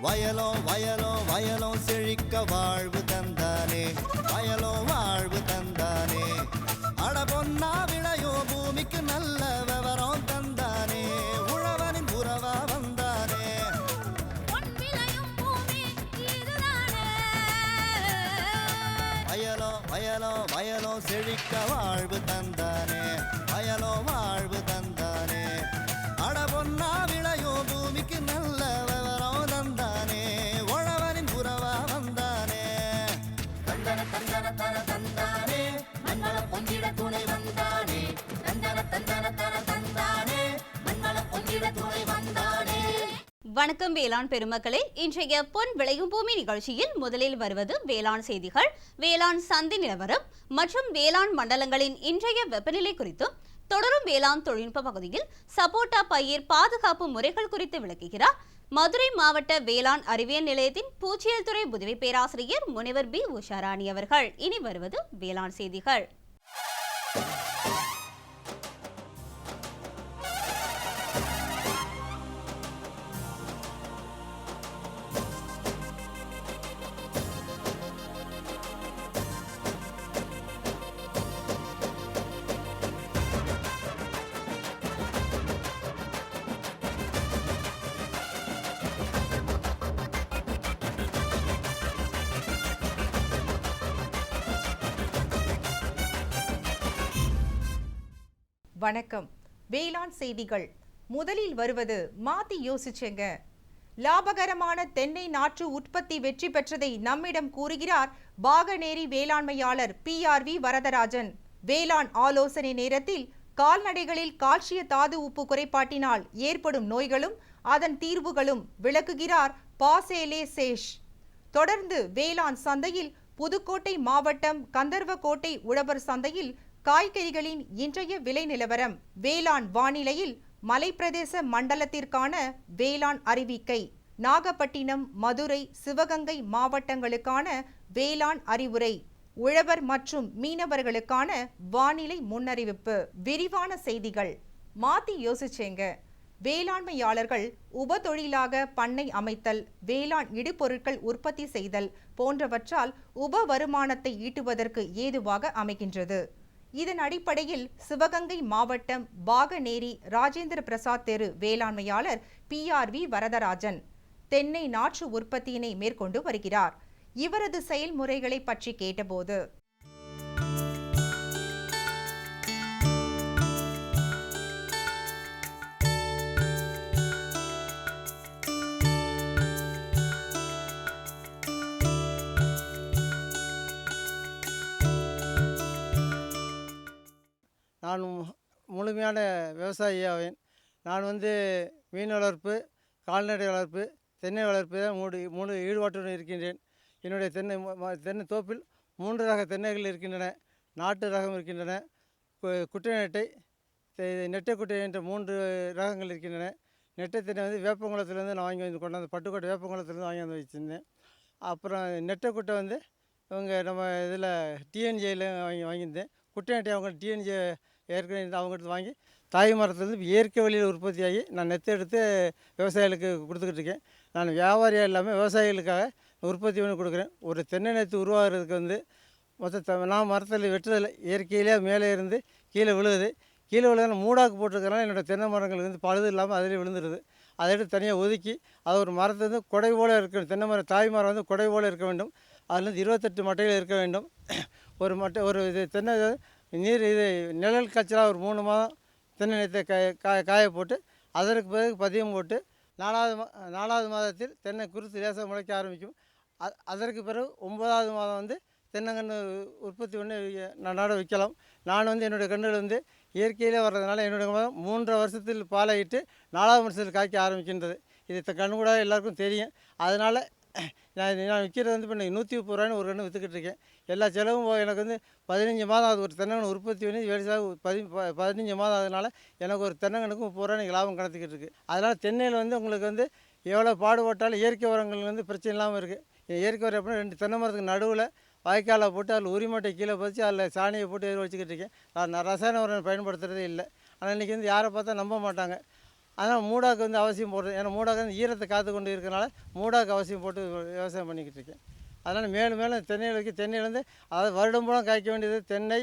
வயலோ வயலோ வயலோ செழிக்க வாழ்வு தந்தானே, வயலோ வாழ்வு தந்தானே. அட பொன்னா விளையோ பூமிக்கு நல்ல விவரம் தந்தானே, உழவனின் உறவா வந்தானே. வயலோ வயலோ வயலோ செழிக்க வாழ்வு தந்தானே, வயலோ வாழ்வு தந்தானே. அட பொன்னா விளையோ பூமிக்கு நல்ல விவரம் தந்தானே, உழவனின் உறவா வந்தானே. தந்தன தந்தன தன தந்தானே, மண்வள பொங்கிட துணை வந்தானே. தந்தன தந்தன தன தந்தானே, மண்வள பொங்கிட துணை வந்தானே. வணக்கம் வேளாண் பெருமக்களே, இன்றைய பொன் விளையும் பூமி நிகழ்ச்சியில் முதலில் வருவது வேளாண் செய்திகள், வேளாண் சந்தை நிலவரம் மற்றும் வேளாண் மண்டலங்களின் இன்றைய வெப்பநிலை குறித்தும், தொடரும் வேளாண் தொழில்நுட்ப பகுதியில் சப்போட்டா பயிர் பாதுகாப்பு முறைகள் குறித்து விளக்குகிறார் மதுரை மாவட்ட வேளாண் அறிவியல் நிலையத்தின் பூச்சியல் துறை உதவி பேராசிரியர் முனைவர் பி உஷாராணி அவர்கள். இனி வருவது வேளாண் செய்திகள். வணக்கம். வேளாண் செய்திகள். முதலில் வருவது மாத்தி யோசிச்சேங்க. லாபகரமான தென்னை நாற்று உற்பத்தி வெற்றி பெற்றதை நம்மிடம் கூறுகிறார் பாகநேரி வேளாண்மையாளர் PRV வரதராஜன். வேளாண் ஆலோசனை நேரத்தில் கால்நடைகளில் கால்சிய தாது உப்பு குறைபாட்டினால் ஏற்படும் நோய்களும் அதன் தீர்வுகளும் விளக்குகிறார் பாசேலே சேஷ். தொடர்ந்து வேளாண் சந்தையில் புதுக்கோட்டை மாவட்டம் கந்தர்வக்கோட்டை உழவர் சந்தையில் காய்கறிகளின் இன்றைய விலை நிலவரம், வேளாண் வானிலையில் மலைப்பிரதேச மண்டலத்திற்கான வேளாண் அறிவிக்கை, நாகப்பட்டினம், மதுரை, சிவகங்கை மாவட்டங்களுக்கான வேளாண் அறிவுரை, உழவர் மற்றும் மீனவர்களுக்கான வானிலை முன்னறிவிப்பு. விரிவான செய்திகள். மாத்தி யோசிச்சேங்க. வேளாண்மையாளர்கள் உபதொழிலாக பண்ணை அமைத்தல், வேளாண் இடுபொருட்கள் உற்பத்தி செய்தல் போன்றவற்றால் உப வருமானத்தை ஈட்டுவதற்கு ஏதுவாக அமைகின்றது. இதன் அடிப்படையில் சிவகங்கை மாவட்டம் பாகநேரி ராஜேந்திர பிரசாத் தெரு வேளாண்மையாளர் PRV வரதராஜன் தென்னை நாற்று உற்பத்தியினை மேற்கொண்டு வருகிறார். இவரது செயல்முறைகளை பற்றி கேட்டபோது, நான் முழுமையான விவசாயியாவேன். நான் மீன் வளர்ப்பு, கால்நடை வளர்ப்பு, தென்னை வளர்ப்பு தான் மூணு ஈடுபாட்டுடன் இருக்கின்றேன். என்னுடைய தென்னை தோப்பில் 3 ரக தென்னைகள் இருக்கின்றன. நாட்டு ரகம் இருக்கின்றன, குட்டை நெட்டை, நெட்டை குட்டை என்ற 3 ரகங்கள் இருக்கின்றன. நெட்டை தென்னை வேப்பங்குளத்துலேருந்து நான் வாங்கி கொண்டாந்து பட்டுக்கோட்டை வேப்பங்குளத்துலேருந்து வாங்கி வந்து வச்சுருந்தேன். அப்புறம் நெட்டை குட்டை இவங்க நம்ம இதில் TNJயில் வாங்கியிருந்தேன். குட்டை நெட்டை அவங்க TNJ ஏற்கனவே அவங்ககிட்ட வாங்கி தாய் மரத்துலேருந்து இயற்கை வழியில் உற்பத்தியாகி நான் நெத்தை எடுத்து விவசாயிகளுக்கு கொடுத்துக்கிட்டு இருக்கேன். நான் வியாபாரியாக இல்லாமல் விவசாயிகளுக்காக உற்பத்தி பண்ணி கொடுக்குறேன். ஒரு தென்னை நெத்து உருவாகிறதுக்கு நான் மரத்தில் வெட்டுறதில்லை, இயற்கையிலே மேலே இருந்து கீழே விழுகுது. கீழே விழுதுனா மூடாக்கு போட்டிருக்கிறனால என்னோடய தென்னை மரங்கள் பழுது இல்லாமல் அதிலே விழுந்துடுது. அதை எடுத்து தனியாக ஒதுக்கி அது ஒரு மரத்தை கொடை போல் இருக்க, தென்னை மரம் தாய் மரம் கொடை போல் இருக்க வேண்டும். அதுலேருந்து 28 மட்டைகள் இருக்க வேண்டும். ஒரு மட்டை ஒரு இது தென்னை நீர் இது நிழல் காய்ச்சலாக ஒரு 3 மாதம் தென்னை நெத்தை காய போட்டு அதற்கு பிறகு பதியம் போட்டு 4வது மாதத்தில் தென்னை குருத்து லேசாக முளைக்க ஆரம்பிக்கும். அதற்கு பிறகு 9வது மாதம் தென்னங்கன்று உற்பத்தி பண்ணி நட வைக்கலாம். நான் என்னுடைய கன்றுகள் இயற்கையிலே வர்றதுனால என்னுடைய மரம் 3 வருஷத்தில் பாலையிட்டு 4வது வருஷத்தில் காய்க்க ஆரம்பிக்கின்றது. இது கண்ணு கூட எல்லாருக்கும் தெரியும். அதனால் நான் விற்கிறது இப்போ 130 ரூபாய்னு ஒரு கன்று விற்றுக்கிட்டு இருக்கேன். எல்லா செலவும் எனக்கு 15 மாதம் ஆகுது. ஒரு தென்னங்கன்று உற்பத்தி பண்ணி வேலைசாக 15 மாதம் ஆகுதுனால எனக்கு ஒரு தென்னங்கனுக்கு 30 ரூபாய் எனக்கு லாபம் கிடச்சிக்கிட்டு இருக்குது. அதனால் தென்னையில் உங்களுக்கு எவ்வளோ பாடுபட்டாலும் இயற்கை உரங்கள் பிரச்சனை இல்லாமல் இருக்குது. இயற்கை உரம் எப்படின்னா 2 தென்னை மரத்துக்கு நடுவில் வாய்க்காலை போட்டு அதில் உரிமட்டை கீழே பதிச்சு அதில் சாணியை போட்டு வச்சுக்கிட்டு இருக்கேன். நான் ரசாயன உரம் பயன்படுத்துகிறதே இல்லை. ஆனால் இன்றைக்கி யாரை பார்த்தா நம்ப மாட்டாங்க. அதனால் மூடாக்கு வந்து அவசியம் போடுறது. ஏன்னா மூடாக்கு வந்து ஈரத்தை காத்து கொண்டு இருக்கிறனால மூடாக்கு அவசியம் போட்டு விவசாயம் பண்ணிக்கிட்டு இருக்கேன். அதனால் மேலும் மேலும் தென்னையிலேருந்து அதாவது வருடம் பூரா காய்க்க வேண்டியது தென்னை,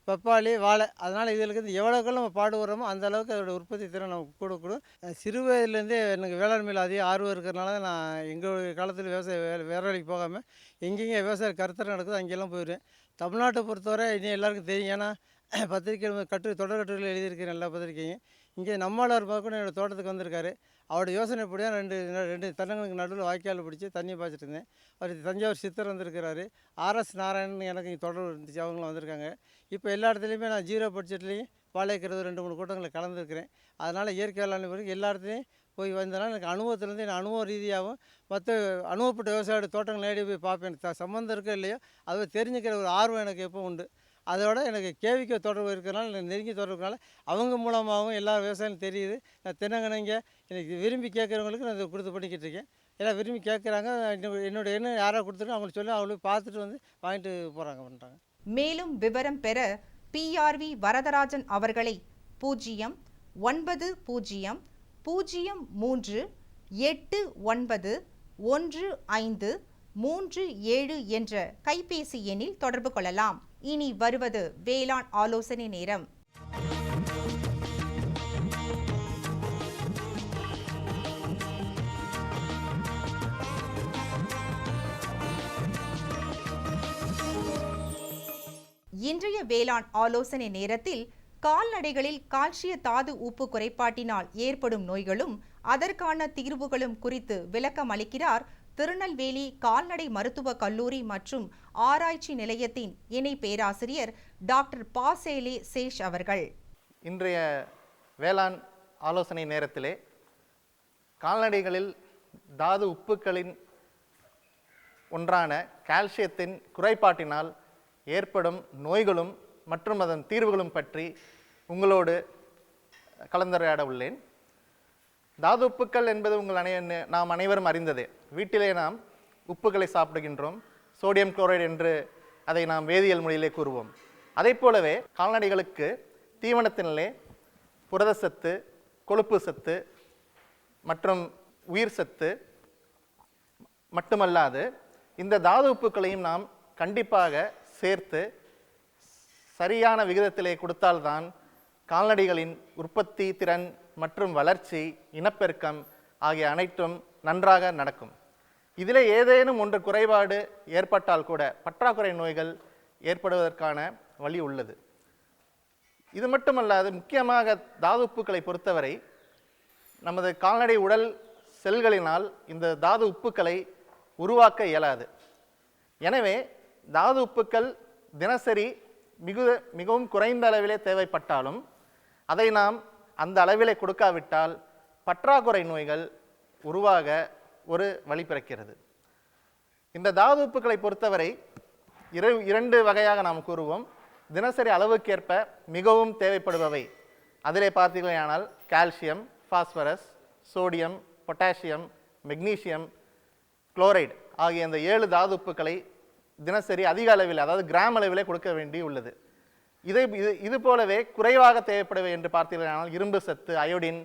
பப்பாளி, வாழை. அதனால் இதுகளுக்கு வந்து எவ்வளோக்கள் நம்ம பாடுபடுறோமோ அந்த அளவுக்கு அதோடய உற்பத்தி திறன் நமக்கு கூடும். சிறு வயதுலேருந்தே எனக்கு வேளாண்மையில் அதிக ஆர்வம் இருக்கிறனால தான் நான் எங்களுடைய காலத்தில் வேறு வேலைக்கு போகாமல் எங்கெங்கே விவசாய கருத்தரை நடக்குதோ அங்கெல்லாம் போயிடுவேன். தமிழ்நாட்டை பொறுத்தவரை இன்னும் எல்லாருக்கும் தெரியும். ஏன்னா பத்திரிக்கை தொடர் கட்டுரைகள் எழுதியிருக்கிறேன் எல்லா பத்திரிக்கையும். இங்கே நம்மாழ்வார் பார்க்கணும் என்னோடய தோட்டத்துக்கு வந்திருக்காரு. அவருடைய யோசனை எப்படியா ரெண்டு தென்னங்களுக்கு நடுவில் வாய்க்கால் பிடிச்சி தண்ணி பாய்ச்சிட்டு இருந்தேன். அவர் தஞ்சாவூர் சித்தர் வந்திருக்கிறாரு. ஆர்எஸ் நாராயணன் எனக்கு இங்கே தொடர்பு இருந்துச்சு, அவங்களும் வந்திருக்காங்க. இப்போ எல்லா இடத்துலையுமே நான் 0 பட்ஜெட்லேயும் வாழைக்கிறது 2-3 கூட்டங்களில் கலந்துருக்கிறேன். அதனால் இயற்கை வேளாண்மை பிறகு எல்லா இடத்துலையும் போய் வந்தனால எனக்கு அனுபவத்துலேருந்து என் அனுபவ ரீதியாகவும் மற்ற அனுபவப்பட்ட விவசாயியோட தோட்டங்கள் நேரடி போய் பார்ப்பேன். சம்மந்தம் இருக்கோ இல்லையோ அதை தெரிஞ்சுக்கிற ஒரு ஆர்வம் எனக்கு எப்போ உண்டு. அதோட எனக்கு கேவிக்க தொடர்பு இருக்கிறனால எனக்கு நெருங்கி தொடர்புனால அவங்க மூலமாகவும் எல்லா விவசாயம் தெரியுது. நான் தென்னங்கனைங்க எனக்கு விரும்பி கேட்குறவங்களுக்கு நான் இதை கொடுத்து பண்ணிக்கிட்டு இருக்கேன். எல்லாம் விரும்பி கேட்குறாங்க. என்னோடய எண்ணம் யாராவது கொடுத்துட்டு அவங்களுக்கு சொல்லி அவங்களுக்கு பார்த்துட்டு வந்து வாங்கிட்டு போகிறாங்க பண்ணுறாங்க. மேலும் விவரம் பெற PRV வரதராஜன் அவர்களை 09003891537 என்ற கைபேசி எண்ணில் தொடர்பு கொள்ளலாம். இனி வருவது வேளாண் ஆலோசனை நேரம். இன்றைய வேளாண் ஆலோசனை நேரத்தில் கால்நடைகளில் கால்சிய தாது உப்பு குறைபாட்டினால் ஏற்படும் நோய்களும் அதற்கான தீர்வுகளும் குறித்து விளக்கம் அளிக்கிறார் திருநெல்வேலி கால்நடை மருத்துவக் கல்லூரி மற்றும் ஆராய்ச்சி நிலையத்தின் இணை பேராசிரியர் டாக்டர் பாசேலே சேஷ் அவர்கள். இன்றைய வேளாண் ஆலோசனை நேரத்திலே கால்நடைகளில் தாது உப்புக்களின் ஒன்றான கால்சியத்தின் குறைபாட்டினால் ஏற்படும் நோய்களும் மற்றும் அதன் தீர்வுகளும் பற்றி உங்களோடு கலந்துரையாட உள்ளேன். தாது உப்புக்கள் என்பது நாம் அனைவரும் அறிந்ததே. வீட்டிலே நாம் உப்புகளை சாப்பிடுகின்றோம். சோடியம் குளோரைடு என்று அதை நாம் வேதியியல் மொழியிலே கூறுவோம். அதை போலவே கால்நடைகளுக்கு தீவனத்தினிலே புரதச்சத்து, கொழுப்பு சத்து மற்றும் உயிர் சத்து மட்டுமல்லாது இந்த தாது உப்புக்களையும் நாம் கண்டிப்பாக சேர்த்து சரியான விகிதத்திலே கொடுத்தால்தான் கால்நடைகளின் உற்பத்தி திறன் மற்றும் வளர்ச்சி, இனப்பெருக்கம் ஆகிய அனைத்தும் நன்றாக நடக்கும். இதில் ஏதேனும் ஒன்று குறைபாடு ஏற்பட்டால் கூட பற்றாக்குறை நோய்கள் ஏற்படுவதற்கான வழி உள்ளது. இது மட்டுமல்லாது முக்கியமாக தாது உப்புக்களை பொறுத்தவரை நமது கால்நடை உடல் செல்களினால் இந்த தாது உப்புக்களை உருவாக்க இயலாது. எனவே தாது உப்புக்கள் தினசரி மிகவும் குறைந்த அளவிலே தேவைப்பட்டாலும் அதை நாம் அந்த அளவிலே கொடுக்காவிட்டால் பற்றாக்குறை நோய்கள் உருவாக ஒரு வழி பிறக்கிறது. இந்த தாது உப்புக்களை பொறுத்தவரை இரண்டு வகையாக நாம் கூறுவோம். தினசரி அளவுக்கேற்ப மிகவும் தேவைப்படுபவை அதிலே பார்த்தீர்களானால் calcium, phosphorus, sodium, potassium, magnesium, chloride ஆகிய இந்த 7 தாது உப்புக்களை தினசரி அதிக அளவில், அதாவது கிராம் அளவிலே கொடுக்க வேண்டி உள்ளது. இது போலவே குறைவாக தேவைப்படுவை என்று பார்த்தீர்களானால் இரும்பு சத்து, அயோடின்,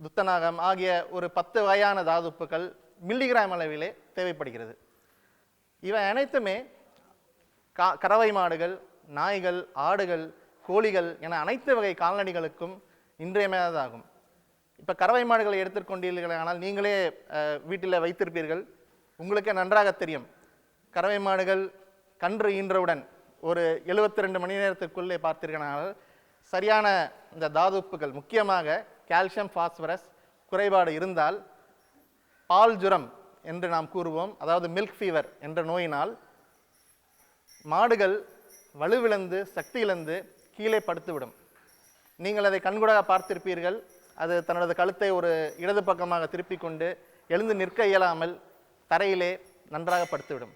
துத்தநாகம் ஆகிய ஒரு 10 வகையான தாது உப்புக்கள் மில்லிகிராம் அளவிலே தேவைப்படுகிறது. இவை அனைத்துமே கறவை மாடுகள், நாய்கள், ஆடுகள், கோழிகள் என அனைத்து வகை கால்நடைகளுக்கும் இன்றியமையாததாகும். இப்போ கறவை மாடுகளை எடுத்துக்கொண்டீர்களானால் நீங்களே வீட்டில் வைத்திருப்பீர்கள், உங்களுக்கே நன்றாக தெரியும். கறவை மாடுகள் கன்று ஈன்றவுடன் ஒரு 72 மணி நேரத்திற்குள்ளே பார்த்தீர்களானால் சரியான இந்த தாது உப்புகள், முக்கியமாக கால்சியம், பாஸ்பரஸ் குறைபாடு இருந்தால் பால் ஜுரம் என்று நாம் கூறுவோம், அதாவது மில்க் ஃபீவர் என்ற நோயினால் மாடுகள் வலுவிழந்து சக்தி இழந்து கீழே படுத்துவிடும். நீங்கள் அதை கண்கூடாக பார்த்திருப்பீர்கள். அது தனது கழுத்தை ஒரு இடது பக்கமாக திருப்பி கொண்டு எழுந்து நிற்க இயலாமல் தரையிலே நன்றாக படுத்துவிடும்.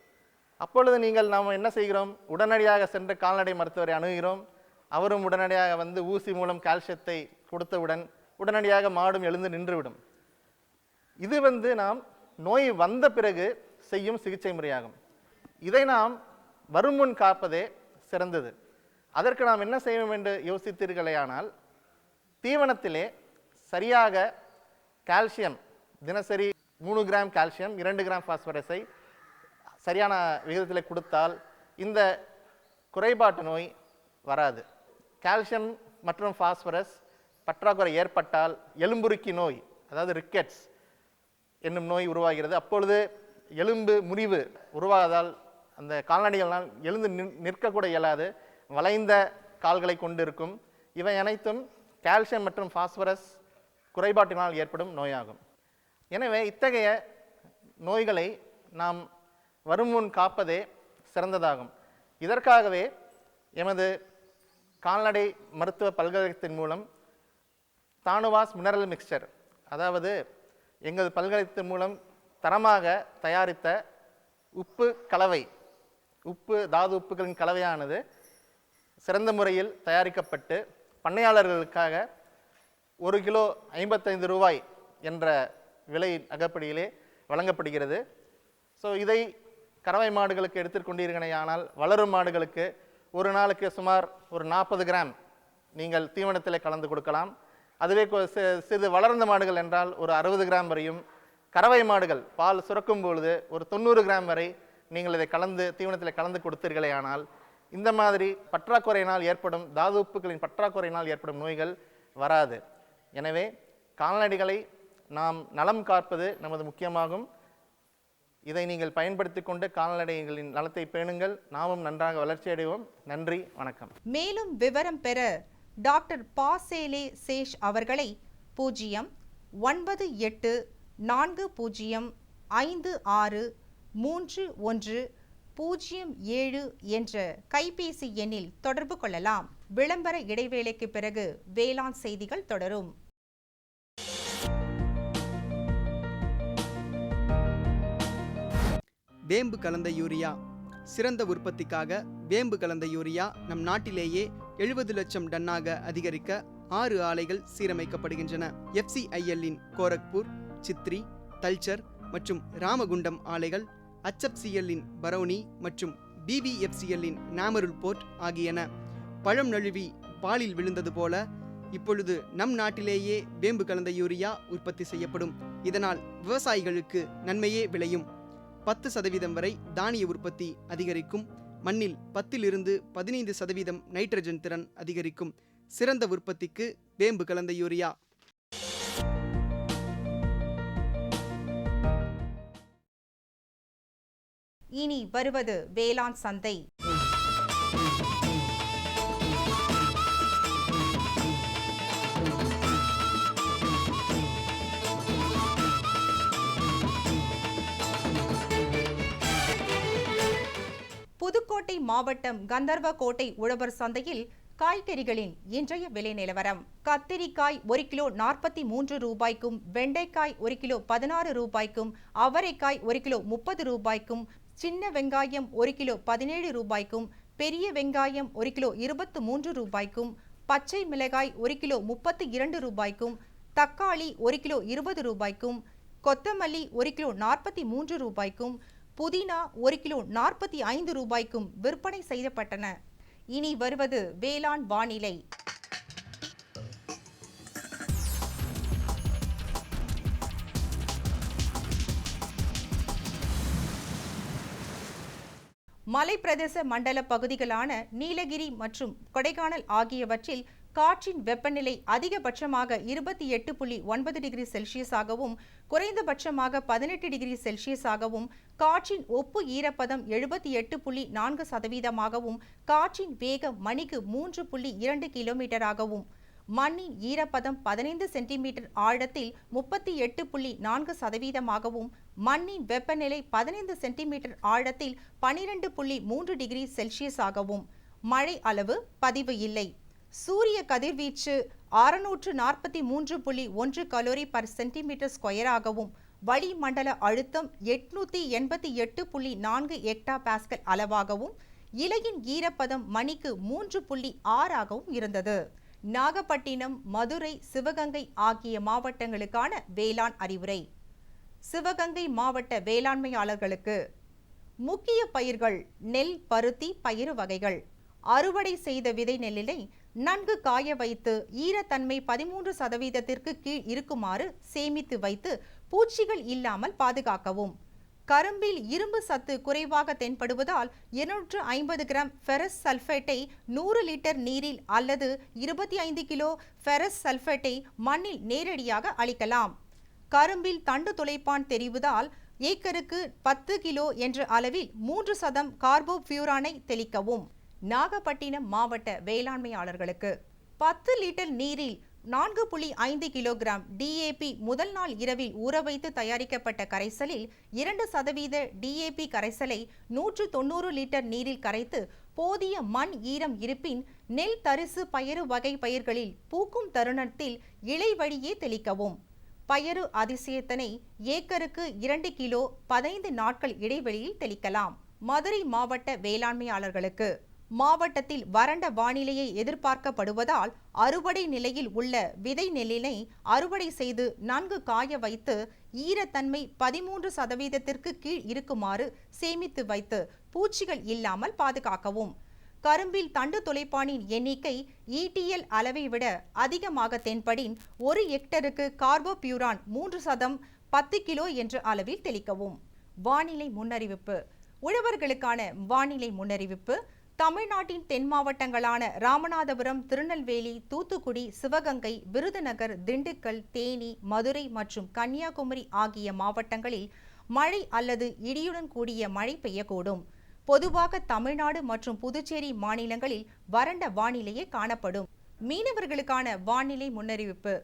அப்பொழுது நாம் என்ன செய்கிறோம்? உடனடியாக சென்று கால்நடை மருத்துவரை அணுகிறோம். அவரும் உடனடியாக வந்து ஊசி மூலம் கால்சியத்தை கொடுத்தவுடன் உடனடியாக மாடும் எழுந்து நின்றுவிடும். இது நாம் நோய் வந்த பிறகு செய்யும் சிகிச்சை முறையாகும். இதை நாம் வருமுன் காப்பதே சிறந்தது. அதற்கு நாம் என்ன செய்வோம் என்று யோசித்தீர்களேயானால், தீவனத்திலே சரியாக கால்சியம் தினசரி 3 கிராம் கால்சியம் 2 கிராம் பாஸ்பரஸை சரியான விகிதத்தில் கொடுத்தால் இந்த குறைபாட்டு நோய் வராது. கால்சியம் மற்றும் பாஸ்பரஸ் பற்றாக்குறை ஏற்பட்டால் எலும்புருக்கி நோய், அதாவது ரிக்கெட்ஸ் என்னும் நோய் உருவாகிறது. அப்பொழுது எலும்பு முறிவு உருவாவதால் அந்த கால்நடைகளால் எழுந்து நிற்கக்கூட இயலாது, வளைந்த கால்களை கொண்டிருக்கும். இவை அனைத்தும் கால்சியம் மற்றும் பாஸ்பரஸ் குறைபாட்டினால் ஏற்படும் நோயாகும். எனவே இத்தகைய நோய்களை நாம் வரும் முன் காப்பதே சிறந்ததாகும். இதற்காகவே எமது கால்நடை மருத்துவ பல்கலைக்கழகத்தின் மூலம் தானுவாஸ் மினரல் மிக்சர், அதாவது எங்கள் பல்கலைக்கழகத்தின் மூலம் தரமாக தயாரித்த உப்பு கலவை, தாது உப்புகளின் கலவையானது சிறந்த முறையில் தயாரிக்கப்பட்டு பண்ணையாளர்களுக்காக 1 கிலோ 55 ரூபாய் என்ற விலை அகப்படியிலே வழங்கப்படுகிறது. ஸோ இதை கறவை மாடுகளுக்கு எடுத்துக்கொண்டீர்களேயானால் வளரும் மாடுகளுக்கு ஒரு நாளுக்கு சுமார் ஒரு 40 கிராம் நீங்கள் தீவனத்தில் கலந்து கொடுக்கலாம். அதுவே சிறிது வளர்ந்த மாடுகள் என்றால் ஒரு 60 கிராம் வரையும், கறவை மாடுகள் பால் சுரக்கும் பொழுது ஒரு 90 கிராம் வரை நீங்கள் இதை தீவனத்தில் கலந்து கொடுத்தீர்களேயானால் இந்த மாதிரி பற்றாக்குறையினால் ஏற்படும் தாது உப்புகளின் பற்றாக்குறையினால் ஏற்படும் நோய்கள் வராது. எனவே கால்நடைகளை நாம் நலம் காப்பது நமது முக்கியமாகும். இதை நீங்கள் பயன்படுத்தி கொண்டு கால்நடைகளின் நலத்தை பேணுங்கள். நாமும் நன்றாக வளர்ச்சி அடைவோம். நன்றி, வணக்கம். மேலும் விவரம் பெற டாக்டர் பாசேலே சேஷ் அவர்களை 09845631007 என்ற கைபேசி எண்ணில் தொடர்பு கொள்ளலாம். விளம்பர இடைவேளைக்கு பிறகு வேளாண் செய்திகள் தொடரும். வேம்பு கலந்த யூரியா. சிறந்த உற்பத்திக்காக வேம்பு கலந்த யூரியா நம் நாட்டிலேயே 70 லட்சம் டன்னாக அதிகரிக்க 6 ஆலைகள் சீரமைக்கப்படுகின்றன. FCIL-இன் கோரக்பூர், சித்ரி, தல்ச்சர் மற்றும் ராமகுண்டம் ஆலைகள், HFCL-இன் பரௌனி மற்றும் BBFCL-இன் நாமருல் போர்ட் ஆகியன. பழம் நழுவி பாலில் விழுந்தது போல இப்பொழுது நம் நாட்டிலேயே வேம்பு கலந்த யூரியா உற்பத்தி செய்யப்படும். இதனால் விவசாயிகளுக்கு நன்மையே விளையும். 10% வரை தானிய உற்பத்தி அதிகரிக்கும். மண்ணில் 10 - 15% நைட்ரஜன் திறன் அதிகரிக்கும். சிறந்த உற்பத்திக்கு வேம்பு கலந்த யூரியா. இனி வருவது வேளாண் சந்தை. புதுக்கோட்டை மாவட்டம் கந்தர்வக்கோட்டை உழவர் சந்தையில் காய்கறிகளின் இன்றைய விலை நிலவரம். கத்திரிக்காய் 1 கிலோ 43 ரூபாய்க்கும், வெண்டைக்காய் 1 கிலோ 16 ரூபாய்க்கும், அவரைக்காய் 1 கிலோ 30 ரூபாய்க்கும், சின்ன வெங்காயம் 1 கிலோ 17 ரூபாய்க்கும், பெரிய வெங்காயம் 1 கிலோ 23 ரூபாய்க்கும், பச்சை மிளகாய் 1 கிலோ 32 ரூபாய்க்கும், தக்காளி 1 கிலோ 20 ரூபாய்க்கும், கொத்தமல்லி 1 கிலோ 43 ரூபாய்க்கும், புதினா 1 கிலோ 45 ரூபாய்க்கும் விற்பனை செய்யப்பட்டன. இனி வருவது வேளாண் வானிலை. மலைப்பிரதேச மண்டல பகுதிகளான நீலகிரி மற்றும் கொடைக்கானல் ஆகியவற்றில் காற்றின் வெப்பநிலை அதிகபட்சமாக 28.9 டிகிரி செல்சியஸாகவும் குறைந்தபட்சமாக 18 டிகிரி செல்சியஸாகவும், காற்றின் ஒப்பு ஈரப்பதம் 78.4%, காற்றின் வேகம் மணிக்கு 3.2 கிலோமீட்டராகவும், மண்ணின் ஈரப்பதம் 15 சென்டிமீட்டர் ஆழத்தில் 38.4%, மண்ணின் வெப்பநிலை 15 சென்டிமீட்டர் ஆழத்தில் 12.3 டிகிரி செல்சியஸாகவும், மழை அளவு பதிவு இல்லை. சூரிய கதிர்வீச்சு 643.1 கலோரி பர் சென்டிமீட்டர் ஸ்கொயராகவும், வளிமண்டல அழுத்தம் 888.4 ஹெக்டா பாஸ்கல் அளவாகவும், இலையின் ஈரப்பதம் மணிக்கு 3.6ஆகவும் இருந்தது. நாகப்பட்டினம், மதுரை, சிவகங்கை ஆகிய மாவட்டங்களுக்கான வேளாண் அறிவுரை. சிவகங்கை மாவட்ட வேளாண்மையாளர்களுக்கு முக்கிய பயிர்கள் நெல், பருத்தி, பயறு வகைகள். அறுவடை செய்த விதை நெல்லினை நன்கு காய வைத்து ஈரத்தன்மை 13% கீழ் இருக்குமாறு சேமித்து வைத்து பூச்சிகள் இல்லாமல் பாதுகாக்கவும். கரும்பில் இரும்பு சத்து குறைவாக தென்படுவதால் 250 கிராம் ஃபெரஸ் சல்ஃபேட்டை 100 லிட்டர் நீரில் அல்லது 25 கிலோ ஃபெரஸ் சல்ஃபேட்டை மண்ணில் நேரடியாக அளிக்கலாம். கரும்பில் தண்டு துளைப்பான் தெரிவதால் ஏக்கருக்கு 10 கிலோ என்ற அளவில் 3% கார்போஃபியூரானை தெளிக்கவும். நாகப்பட்டினம் மாவட்ட வேளாண்மையாளர்களுக்கு 10 லிட்டர் நீரில் 4.5 கிலோகிராம் DAP முதல் நாள் இரவில் ஊற வைத்து தயாரிக்கப்பட்ட கரைசலில் 2% DAP கரைசலை 190 லிட்டர் நீரில் கரைத்து போதிய மண் ஈரம் இருப்பின் நெல் தரிசு பயறு வகை பயிர்களில் பூக்கும் தருணத்தில் இலை வழியே தெளிக்கவும். பயறு அதிசயத்தனை ஏக்கருக்கு 2 கிலோ 15 நாட்கள் இடைவெளியில் தெளிக்கலாம். மதுரை மாவட்ட வேளாண்மையாளர்களுக்கு மாவட்டத்தில் வறண்ட வானிலையை எதிர்பார்க்கப்படுவதால் அறுவடை நிலையில் உள்ள விதை நெல்லினை அறுவடை செய்து நன்கு காய வைத்து ஈரத்தன்மை 13% கீழ் இருக்குமாறு சேமித்து வைத்து பூச்சிகள் இல்லாமல் பாதுகாக்கவும். கரும்பில் தண்டு துளைப்பானின் எண்ணிக்கை ETL அளவை விட அதிகமாக தென்படின் 1 ஹெக்டருக்கு கார்போபியூரான் 3% 10 கிலோ என்ற அளவில் தெளிக்கவும். வானிலை முன்னறிவிப்பு. உழவர்களுக்கான வானிலை முன்னறிவிப்பு. தமிழ்நாட்டின் தென் மாவட்டங்களான ராமநாதபுரம், திருநெல்வேலி, தூத்துக்குடி, சிவகங்கை, விருதுநகர், திண்டுக்கல், தேனி, மதுரை மற்றும் கன்னியாகுமரி ஆகிய மாவட்டங்களில் மழை அல்லது இடியுடன் கூடிய மழை பெய்யக்கூடும். பொதுவாக தமிழ்நாடு மற்றும் புதுச்சேரி மாநிலங்களில் வறண்ட வானிலையே காணப்படும். மீனவர்களுக்கான வானிலை முன்னறிவிப்பு.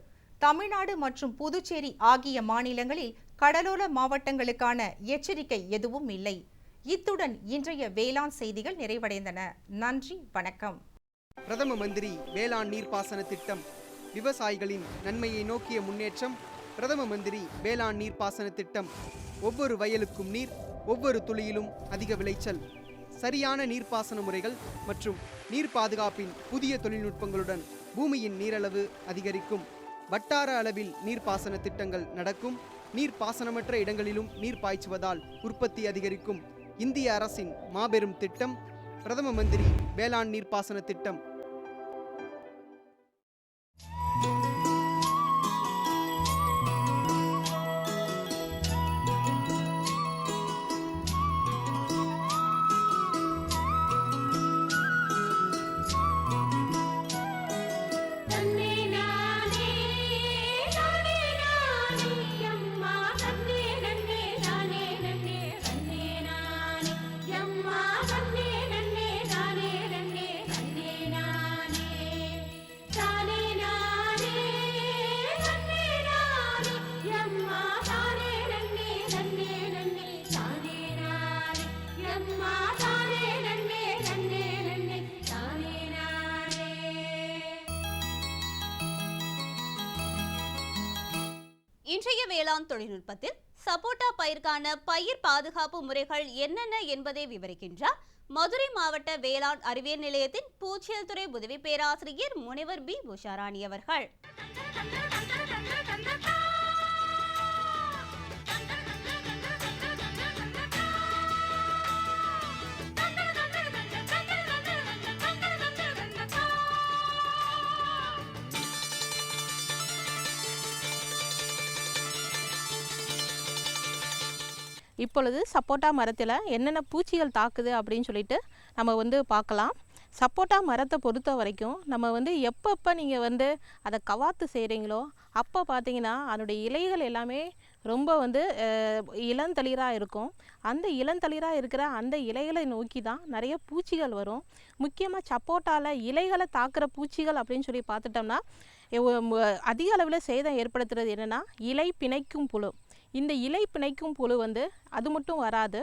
தமிழ்நாடு மற்றும் புதுச்சேரி ஆகிய மாநிலங்களில் கடலோர மாவட்டங்களுக்கான எச்சரிக்கை எதுவும் இல்லை. இத்துடன் இன்றைய வேளாண் செய்திகள் நிறைவடைந்தன. நன்றி, வணக்கம். பிரதம மந்திரி வேளாண் நீர்ப்பாசன திட்டம். விவசாயிகளின் நன்மையை நோக்கிய முன்னேற்றம். பிரதம மந்திரி வேளாண் நீர்ப்பாசன திட்டம். ஒவ்வொரு வயலுக்கும் நீர், ஒவ்வொரு துளியிலும் அதிக விளைச்சல். சரியான நீர்ப்பாசன முறைகள் மற்றும் நீர் பாதுகாப்பின் புதிய தொழில்நுட்பங்களுடன் பூமியின் நீரளவு அதிகரிக்கும். வட்டார அளவில் நீர்ப்பாசன திட்டங்கள் நடக்கும். நீர்ப்பாசனமற்ற இடங்களிலும் நீர் பாய்ச்சுவதால் உற்பத்தி அதிகரிக்கும். இந்திய அரசின் மாபெரும் திட்டம் பிரதம மந்திரி வேளாண் நீர்ப்பாசன திட்டம். இன்றைய வேளாண் தொழில்நுட்பத்தில் சப்போட்டா பயிர்க்கான பயிர் பாதுகாப்பு முறைகள் என்னென்ன என்பதை விவரிக்கின்றார் மதுரை மாவட்ட வேளாண் அறிவியல் நிலையத்தின் பூச்சியல் துறை உதவி பேராசிரியர் முனைவர் பி. உஷாராணி அவர்கள். இப்பொழுது சப்போட்டா மரத்தில் என்னென்ன பூச்சிகள் தாக்குது அப்படின்னு சொல்லிட்டு நம்ம பார்க்கலாம். சப்போட்டா மரத்தை பொறுத்த வரைக்கும் நம்ம எப்பப்போ நீங்கள் அதை கவாத்து செய்கிறீங்களோ அப்போ பார்த்தீங்கன்னா அதனுடைய இலைகள் எல்லாமே ரொம்ப இளந்தளிராக இருக்கும். அந்த இளந்தளிராக இருக்கிற அந்த இலைகளை நோக்கி தான் நிறைய பூச்சிகள் வரும். முக்கியமாக சப்போட்டாவில் இலைகளை தாக்குற பூச்சிகள் அப்படின்னு சொல்லி பார்த்துட்டோம்னா அதிக அளவில் சேதம் ஏற்படுத்துறது என்னென்னா இலை பிணைக்கும் புழு. இந்த இலை பிணைக்கும் புழு அது மட்டும் வராது.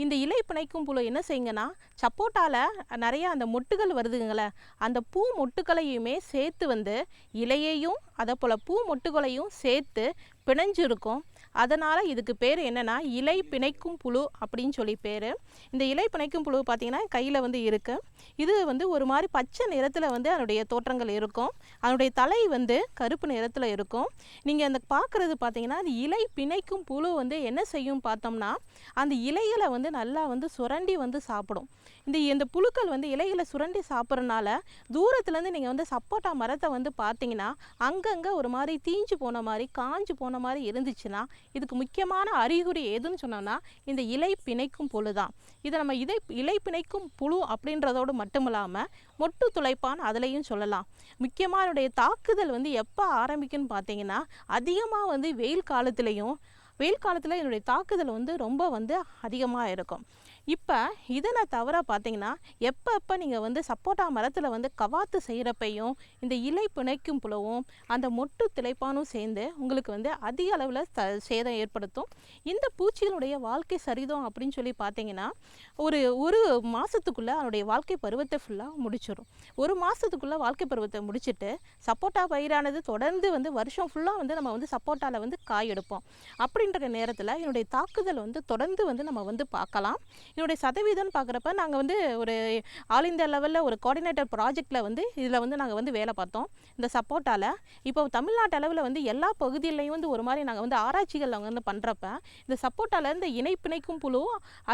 இந்த இலை பிணைக்கும் புழு என்ன செய்யுங்கன்னா சப்போட்டாவில் நிறையா அந்த மொட்டுகள் வருதுங்களே அந்த பூ மொட்டுக்களையுமே சேர்த்து இலையையும் அதே போல் பூ மொட்டுகளையும் சேர்த்து பிணைஞ்சிருக்கும். அதனால் இதுக்கு பேர் என்னென்னா இலை பிணைக்கும் புழு அப்படின்னு சொல்லி பேர். இந்த இலை பிணைக்கும் புழு பார்த்திங்கன்னா கையில் இருக்குது. இது ஒரு மாதிரி பச்சை நிறத்தில் அதனுடைய தோற்றங்கள் இருக்கும். அதனுடைய தலை கருப்பு நிறத்தில் இருக்கும். நீங்கள் அந்த பார்க்குறது பார்த்திங்கன்னா அது இலை பிணைக்கும் புழு என்ன செய்யும் பார்த்தோம்னா அந்த இலைகளை நல்லா சுரண்டி சாப்பிடும். இந்த புழுக்கள் வந்து இலைகளை சுரண்டி சாப்பிட்றனால தூரத்துலேருந்து நீங்கள் வந்து சப்போட்டா மரத்தை வந்து பார்த்தீங்கன்னா அங்கங்கே ஒரு மாதிரி தீஞ்சு போன மாதிரி காஞ்சு போன மாதிரி இருந்துச்சுன்னா இதுக்கு முக்கியமான அறிகுறி எதுன்னு சொன்னோம்னா இந்த இலை பிணைக்கும் புழு தான். இதை நம்ம இலை பிணைக்கும் புழு அப்படின்றதோடு மட்டும் இல்லாமல் மொட்டு துளைப்பான் அதுலேயும் சொல்லலாம். முக்கியமாக என்னுடைய தாக்குதல் வந்து எப்போ ஆரம்பிக்குன்னு பார்த்தீங்கன்னா அதிகமாக வந்து வெயில் காலத்தில் என்னுடைய தாக்குதல் வந்து ரொம்ப வந்து அதிகமாக இருக்கும். இப்போ இதனை தவிர பார்த்தீங்கன்னா எப்போ நீங்கள் வந்து சப்போட்டா மரத்தில் வந்து கவாத்து செய்கிறப்பையும் இந்த இலை பிணைக்கும் புழுவும் அந்த மொட்டு திளைப்பானும் சேர்ந்து உங்களுக்கு வந்து அதிக அளவில் சேதம் ஏற்படுத்தும். இந்த பூச்சிகளுடைய வாழ்க்கை சரிதம் அப்படின்னு சொல்லி பார்த்தீங்கன்னா ஒரு மாதத்துக்குள்ளே அதனுடைய வாழ்க்கை பருவத்தை ஃபுல்லாக முடிச்சிடும். ஒரு மாதத்துக்குள்ளே வாழ்க்கை பருவத்தை முடிச்சுட்டு சப்போட்டா பயிரானது தொடர்ந்து வந்து வருஷம் ஃபுல்லாக வந்து நம்ம வந்து சப்போட்டாவில் வந்து காய் எடுப்போம். அப்படின்ற நேரத்தில் என்னுடைய தாக்குதல் வந்து தொடர்ந்து வந்து நம்ம வந்து பார்க்கலாம். என்னுடைய சதவீதம்னு பார்க்குறப்ப நாங்கள் வந்து ஒரு ஆல் இந்தியா லெவலில் ஒரு கோஆர்டினேட்டர் ப்ராஜெக்டில் வந்து இதில் வந்து நாங்கள் வந்து வேலை பார்த்தோம். இந்த சப்போட்டாவில் இப்போ தமிழ்நாட்டு அளவில் வந்து எல்லா பகுதியிலையும் வந்து ஒரு மாதிரி நாங்கள் வந்து ஆராய்ச்சிகள் அவங்க வந்து பண்ணுறப்ப இந்த சப்போட்டாவில் இந்த இணை பிணைக்கும் புழு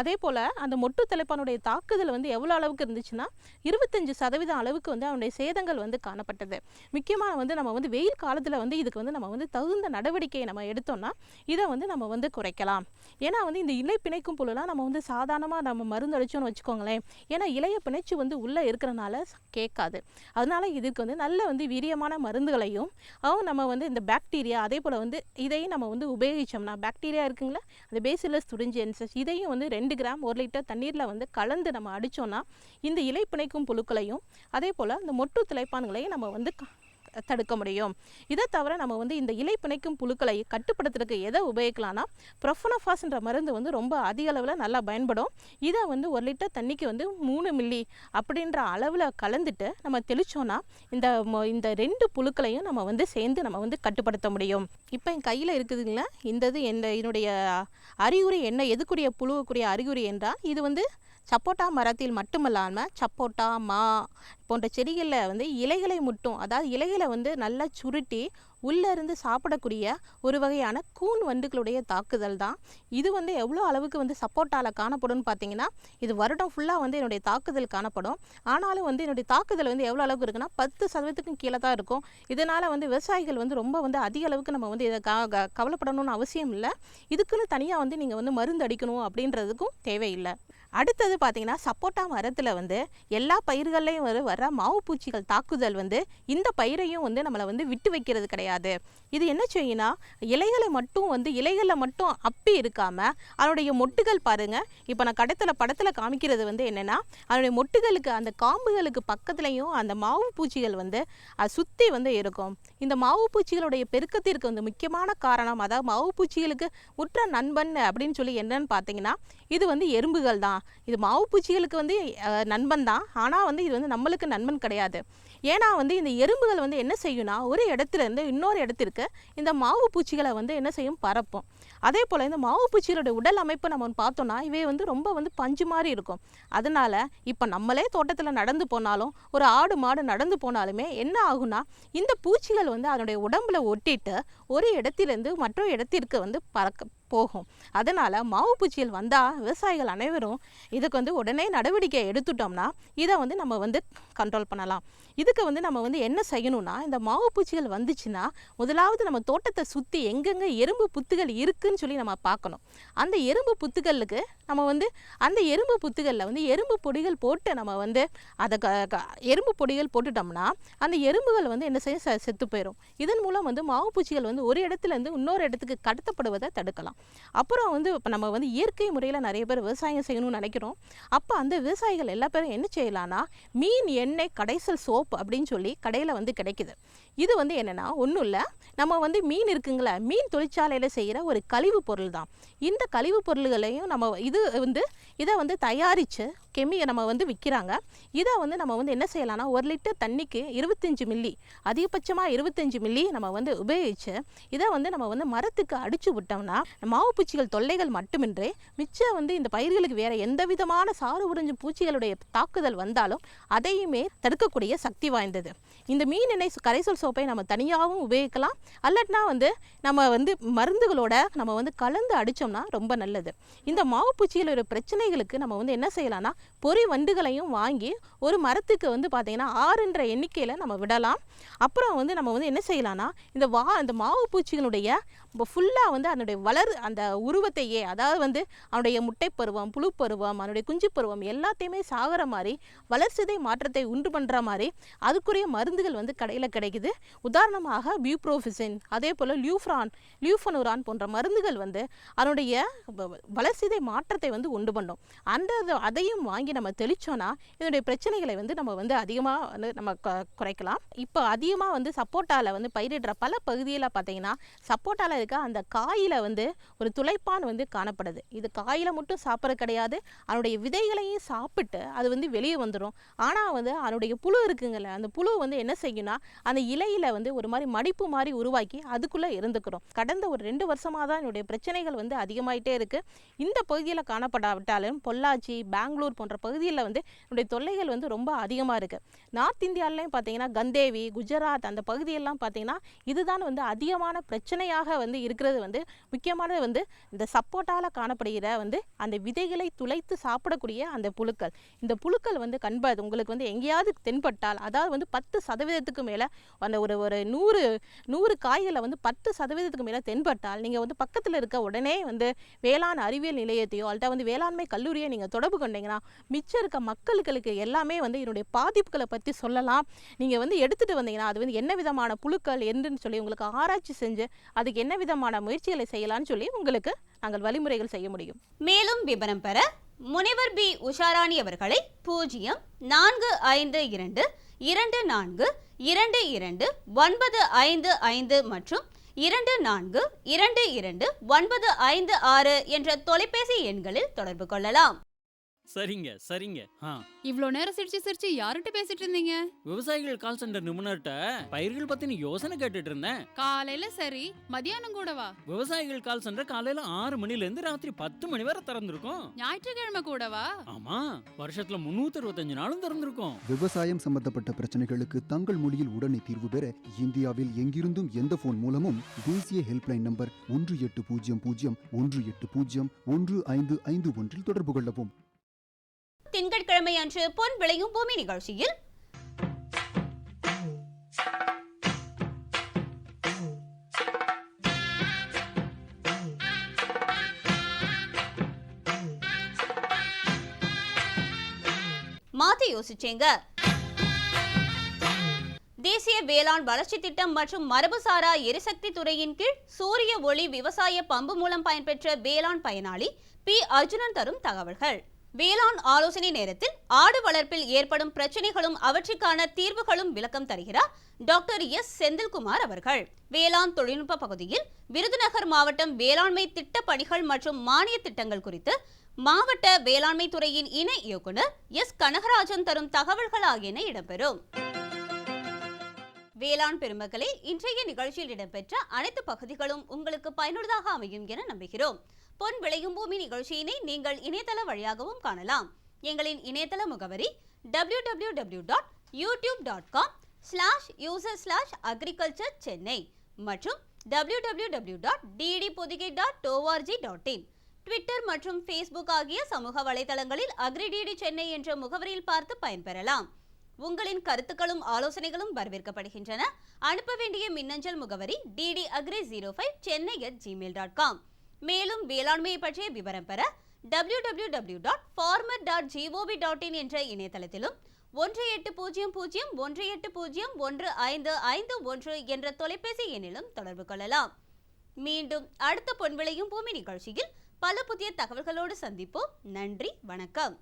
அதே போல் அந்த மொட்டு தலைப்பானுடைய தாக்குதல் வந்து எவ்வளோ அளவுக்கு இருந்துச்சுன்னா 25% அளவுக்கு வந்து அவனுடைய சேதங்கள் வந்து காணப்பட்டது. முக்கியமாக வந்து நம்ம வந்து வெயில் காலத்தில் வந்து இதுக்கு வந்து நம்ம வந்து தகுந்த நடவடிக்கையை நம்ம எடுத்தோம்னா இதை வந்து நம்ம வந்து குறைக்கலாம். ஏன்னா வந்து இந்த இலை பிணைக்கும் புழுலாம் நம்ம வந்து சாதாரணமாக நம்ம மருந்து அடிச்சோன்னு வச்சுக்கோங்களேன். ஏன்னா இலைய பிணைச்சி வந்து உள்ளே இருக்கிறனால கேட்காது. அதனால இதுக்கு வந்து நல்ல வந்து வீரியமான மருந்துகளையும் நம்ம வந்து இந்த பாக்டீரியா அதே போல் வந்து இதையும் நம்ம வந்து உபயோகித்தோம்னா பாக்டீரியா இருக்குங்களா அந்த பேசிலஸ் துரிஞ்சியன்சஸ் இதையும் வந்து 2 கிராம் 1 லிட்டர் தண்ணீரில் வந்து கலந்து நம்ம அடித்தோன்னா இந்த இலை பிணைக்கும் புழுக்களையும் அதே போல் இந்த மொட்டு திளைப்பான்களையும் நம்ம வந்து தடுக்க முடியும். இதை தவிர நம்ம வந்து இந்த இலை பிணைக்கும் புழுக்களை கட்டுப்படுத்துறதுக்கு எதை உபயோகிக்கலாம்னா ப்ரொஃபனோஃபாஸ்ன்ற மருந்து வந்து ரொம்ப அதிக அளவில் நல்லா பயன்படும். இதை வந்து 1 லிட்டர் தண்ணிக்கு வந்து 3 மில்லி அப்படின்ற அளவில் கலந்துட்டு நம்ம தெளித்தோன்னா இந்த 2 புழுக்களையும் நம்ம வந்து சேர்ந்து நம்ம வந்து கட்டுப்படுத்த முடியும். இப்போ என் கையில் இருக்குதுங்களா என்னுடைய அறிகுறி என்ன எதுக்குரிய புழுவுக்குரிய அறிகுறி என்றால் இது வந்து சப்போட்டா மரத்தில் மட்டுமல்லாமல் சப்போட்டா மா போன்ற செடிகளில் வந்து இலைகளை முட்டும் அதாவது இலைகளை வந்து நல்லா சுருட்டி உள்ளேருந்து சாப்பிடக்கூடிய ஒரு வகையான கூன் வண்டுகளுடைய தாக்குதல் தான். இது வந்து எவ்வளோ அளவுக்கு வந்து சப்போட்டாவில் காணப்படும்னு பார்த்தீங்கன்னா இது வருடம் ஃபுல்லாக வந்து என்னுடைய தாக்குதல் காணப்படும். ஆனாலும் வந்து என்னுடைய தாக்குதல் வந்து எவ்வளோ அளவுக்கு இருக்குன்னா 10% கீழே தான் இருக்கும். இதனால் வந்து விவசாயிகள் வந்து ரொம்ப வந்து அதிக அளவுக்கு நம்ம வந்து இதை கவலைப்படணும்னு அவசியம் இல்லை. இதுக்குன்னு தனியாக வந்து நீங்கள் வந்து மருந்து அடிக்கணும் அப்படின்றதுக்கும் தேவையில்லை. அடுத்தது பார்த்தீங்கன்னா சப்போட்டா மரத்தில் வந்து எல்லா பயிர்கள்லையும் வர மாவு பூச்சிகள் தாக்குதல் வந்து இந்த பயிரையும் வந்து நம்மளை வந்து விட்டு வைக்கிறது கிடையாது. இது என்ன செய்யுன்னா இலைகளில் மட்டும் அப்பி இருக்காமல் அதனுடைய மொட்டுகள் பாருங்கள். இப்போ நான் படத்தில் காமிக்கிறது வந்து என்னென்னா அதனுடைய மொட்டுகளுக்கு அந்த காம்புகளுக்கு பக்கத்துலையும் அந்த மாவு பூச்சிகள் வந்து அது சுற்றி வந்து இருக்கும். இந்த மாவு பூச்சிகளுடைய பெருக்கத்திற்கு வந்து முக்கியமான காரணம் அதாவது மாவு பூச்சிகளுக்கு உற்ற நண்பன் அப்படின்னு சொல்லி என்னன்னு பார்த்தீங்கன்னா இது வந்து எறும்புகள் தான். இது மாவு பூச்சிகளுக்கு வந்து நண்பன் தான். ஆனால் வந்து இது வந்து நம்மளுக்கு நண்பன் கிடையாது. ஏன்னா வந்து இந்த எறும்புகள் வந்து என்ன செய்யும்னா ஒரு இடத்துல இருந்து இன்னொரு இடத்திற்கு இந்த மாவு பூச்சிகளை வந்து என்ன செய்யும் பரப்பும். அதே போல் இந்த மாவு பூச்சிகளுடைய உடல் அமைப்பு நம்ம பார்த்தோம்னா இவை வந்து ரொம்ப வந்து பஞ்சு மாதிரி இருக்கும். அதனால இப்போ நம்மளே தோட்டத்தில் நடந்து போனாலும் ஒரு ஆடு மாடு நடந்து போனாலுமே என்ன ஆகுனா இந்த பூச்சிகள் வந்து அதனுடைய உடம்புல ஒட்டிட்டு ஒரு இடத்திலிருந்து மற்றொரு இடத்திற்கு வந்து போகும். அதனால் மாவு பூச்சிகள் வந்தால் விவசாயிகள் அனைவரும் இதுக்கு வந்து உடனே நடவடிக்கை எடுத்துட்டோம்னா இதை வந்து நம்ம வந்து கண்ட்ரோல் பண்ணலாம். இதுக்கு வந்து நம்ம வந்து என்ன செய்யணும்னா இந்த மாவு பூச்சிகள் வந்துச்சுன்னா முதலாவது நம்ம தோட்டத்தை சுற்றி எங்கெங்கே எறும்பு புத்துகள் இருக்குன்னு சொல்லி நம்ம பார்க்கணும். அந்த எறும்பு புத்துகளுக்கு நம்ம வந்து அந்த எறும்பு புத்துகளில் வந்து எறும்பு பொடிகள் போட்டு நம்ம வந்து அதை எறும்பு பொடிகள் போட்டுட்டோம்னா அந்த எறும்புகள் வந்து என்ன செய்ய செத்து போயிடும். இதன் மூலம் வந்து மாவு பூச்சிகள் வந்து ஒரு இடத்துலேருந்து இன்னொரு இடத்துக்கு கடத்தப்படுவதை தடுக்கலாம். அப்புறம் வந்து இப்போ நம்ம வந்து இயற்கை முறையில் நிறைய பேர் விவசாயம் செய்யணும்னு நினைக்கிறோம். அப்போ அந்த விவசாயிகள் எல்லா பேரும் என்ன செய்யலாம்னா மீன் எண்ணெய் கடைசல் சோப்பு அப்படின்னு சொல்லி கடையில் வந்து கிடைக்குது. இது வந்து என்னென்னா ஒன்றும் இல்லை, நம்ம வந்து மீன் இருக்குங்களா மீன் தொழிற்சாலையில் செய்கிற ஒரு கழிவு பொருள் தான். இந்த கழிவு பொருள்களையும் நம்ம இதை வந்து தயாரித்து நம்ம வந்து விற்கிறாங்க. இதை வந்து நம்ம வந்து என்ன செய்யலாம்னா 1 லிட்டர் தண்ணிக்கு 25 மில்லி அதிகபட்சமாக 25 மில்லி நம்ம வந்து உபயோகித்து இதை வந்து நம்ம வந்து மரத்துக்கு அடிச்சு விட்டோம்னா மாவு பூச்சிகள் தொல்லைகள் மட்டுமின்றி மிச்சம் வந்து இந்த பயிர்களுக்கு வேறு எந்த விதமான சாறு உறிஞ்சும் பூச்சிகளுடைய தாக்குதல் வந்தாலும் அதையுமே தடுக்கக்கூடிய சக்தி வாய்ந்தது. இந்த மீன் எண்ணெய் கரைசல் சோப்பை நம்ம தனியாகவும் உபயோகிக்கலாம். அல்லட்னா வந்து நம்ம வந்து மருந்துகளோட நம்ம வந்து கலந்து அடித்தோம்னா ரொம்ப நல்லது. இந்த மாவு பூச்சிகளோட பிரச்சனைகளுக்கு நம்ம வந்து என்ன செய்யலாம்னா பொறி வண்டுகளையும் வாங்கி ஒரு மரத்துக்கு வந்து பார்த்திங்கன்னா 6ன்ற எண்ணிக்கையில் நம்ம விடலாம். அப்புறம் வந்து நம்ம வந்து என்ன செய்யலாம்னா இந்த மாவு பூச்சிகளுடைய ஃபுல்லாக வந்து அதனுடைய அந்த உருவத்தையே, அதாவது வந்து அதனுடைய முட்டைப்பருவம், புழுப்பருவம், அதனுடைய குஞ்சு பருவம் எல்லாத்தையுமே சாகிற மாதிரி வளர்சிதை மாற்றத்தை உண்டு பண்ணுற மாதிரி அதுக்குரிய மருந்துகள் வந்து கடையில் கிடைக்குது. உதாரணமாக பியூப்ரோஃபிசின், அதே போல் லியூஃபனுரான் போன்ற மருந்துகள் வந்து அதனுடைய வளர்சிதை மாற்றத்தை வந்து உண்டு பண்ணும். அதையும் வாங்கி நம்ம தெளித்தோன்னா இதனுடைய பிரச்சனைகளை வந்து நம்ம வந்து அதிகமாக வந்து நம்ம குறைக்கலாம். இப்போ அதிகமாக வந்து சப்போட்டாவில் வந்து பயிரிடுற பல பகுதியில் பார்த்திங்கன்னா சப்போட்டாவில் இருக்க அந்த காயில் வந்து ஒரு துளைப்பான் வந்து காணப்படுது. இது காயில் மட்டும் சாப்பிட்றது கிடையாது, அதனுடைய விதைகளையும் சாப்பிட்டு அது வந்து வெளியே வந்துடும். ஆனால் வந்து அதனுடைய புழு இருக்குங்கள்ல, அந்த புழு வந்து என்ன செய்யும்னா அந்த இலையில் வந்து ஒரு மாதிரி மடிப்பு மாதிரி உருவாக்கி அதுக்குள்ளே இருந்துக்கிறோம். கடந்த ஒரு 2 வருஷமாக தான் என்னுடைய பிரச்சனைகள் வந்து அதிகமாகிட்டே இருக்குது. இந்த பகுதியில் காணப்படாவிட்டாலும் பொள்ளாச்சி, பெங்களூர் போன்ற பகுதியில் வந்து என்னுடைய தொல்லைகள் வந்து ரொம்ப அதிகமாக இருக்குது. நார்த் இந்தியாவிலையும் பார்த்தீங்கன்னா கந்தேவி, குஜராத் அந்த பகுதியெல்லாம் பார்த்தீங்கன்னா இதுதான் வந்து அதிகமான பிரச்சனையாக வந்து இருக்கிறது. வந்து முக்கியமானது வந்து இந்த சப்போட்டால காணப்படுகிற வந்து அந்த விதைகளை துளைத்து சாப்பிடக்கூடிய அந்த புழுக்கள். இந்த புழுக்கள் வந்து உங்களுக்கு வந்து எங்கேயாவது தென்பட்டால், அதாவது வந்து 10% மேலே அந்த ஒரு 100 காய்களில் வந்து 10% மேலே தென்பட்டால் நீங்கள் வந்து பக்கத்தில் இருக்க உடனே வந்து வேளாண் அறிவியல் நிலையத்தையோ அல்லது வந்து வேளாண்மை கல்லூரியை நீங்கள் தொடர்பு கொண்டீங்கன்னா மிச்சம் இருக்க மக்களுக்கு எல்லாமே வந்து இதனுடைய பாதிப்புகளை பற்றி சொல்லலாம். நீங்கள் வந்து எடுத்துகிட்டு வந்தீங்கன்னா அது வந்து என்ன விதமான புழுக்கள் என்றுன்னு சொல்லி உங்களுக்கு ஆராய்ச்சி செஞ்சு அதுக்கு என்ன விதமான முயற்சிகளை செய்யலாம்னு சொல்லி உங்களுக்கு நாங்கள் வழிமுறைகள் செய்ய முடியும். மேலும் விவரம் பெற முனைவர் பி உஷாராணி அவர்களை 0452 24 22 955 மற்றும் 24 22 956 என்ற தொலைபேசி எண்களில் தொடர்பு கொள்ளலாம். சரிங்க. இவ்ளோ நேரம் சிரிச்சு யார்கிட்ட பேசிட்டு இருந்தீங்க? விவசாயிகள் கால் சென்டர் நிபுணர்கிட்ட பயிர்கள் பத்தின யோசனை கேட்டுட்டு இருந்தேன். காலையில சரி, மதியானம் கூடவா? விவசாயிகள் கால் சென்டர் காலையில 6 மணில இருந்து ராத்திரி 10 மணி வரை திறந்திருக்கும். ஞாயிற்றுக்கிழமை கூடவா? ஆமா, வருஷத்துல 365 நாளும் திறந்திருக்கும். விவசாயம் சம்பந்தப்பட்ட பிரச்சனைகளுக்கு தங்கள் மொழியில் உடனே தீர்வு பெற இந்தியாவில் எங்கிருந்தும் எந்த போன் மூலமும் தேசிய ஹெல்ப்லைன் நம்பர் 1800 1801551 தொடர்பு கொள்ளவும். திங்கட்கிழமை அன்று பொன் விளையும் பூமி நிகழ்ச்சியில் மாத்தி யோசிச்சேங்க. தேசிய வேளாண் வளர்ச்சி திட்டம் மற்றும் மரபுசாரா எரிசக்தி துறையின் கீழ் சூரிய ஒளி விவசாய பம்பு மூலம் பயன்பெற்ற வேளாண் பயனாளி பி. அர்ஜுனன் தரும் தகவல்கள். வேளாண் ஆலோசனை நேரத்தில் ஆடு வளர்ப்பில் ஏற்படும் பிரச்சனைகளும் அவற்றுக்கான தீர்வுகளும் விளக்கம் தருகிறார் டாக்டர் எஸ். செந்தில்குமார் அவர்கள். வேளாண் தொழில்நுட்ப பகுதியில் விருதுநகர் மாவட்டம் வேளாண்மை திட்ட பணிகள் மற்றும் மானிய திட்டங்கள் குறித்து மாவட்ட வேளாண்மை துறையின் இணை இயக்குனர் எஸ். கனகராஜன் தரும் தகவல்கள் ஆகியன இடம்பெறும். வேளாண் பெருமக்களே, இன்றைய நிகழ்ச்சியில் இடம்பெற்ற அனைத்து பகுதிகளும் உங்களுக்கு பயனுள்ளதாக அமையும் என நம்புகிறோம். பொன் விளையும் பூமி நிகழ்ச்சியினை நீங்கள் இணையதள வழியாகவும் காணலாம். எங்களின் இணையதள முகவரி www.youtube.com/user/agriculture-chennai மற்றும் www.ddpodigai.org.in. ட்விட்டர் மற்றும் ஃபேஸ்புக் ஆகிய சமூக வலைதளங்களில் அக்ரிடிடி சென்னை என்ற முகவரியில் பார்த்து பயன்பெறலாம். உங்களின் கருத்துக்களும் ஆலோசனைகளும் வரவேற்கப்படுகின்றன. அனுப்ப வேண்டிய மின்னஞ்சல் முகவரி ddagri05chennai@gmail.com. மேலும் வேளாண்மையை பற்றிய விவரம் பெற www.farmer.gov.in என்ற இணையதளத்திலும் 180018015551 என்ற தொலைபேசி எண்ணிலும் தொடர்பு கொள்ளலாம். மீண்டும் அடுத்த பொன் விளையும் பூமி நிகழ்ச்சியில் பல புதிய தகவல்களோடு சந்திப்போம். நன்றி, வணக்கம்.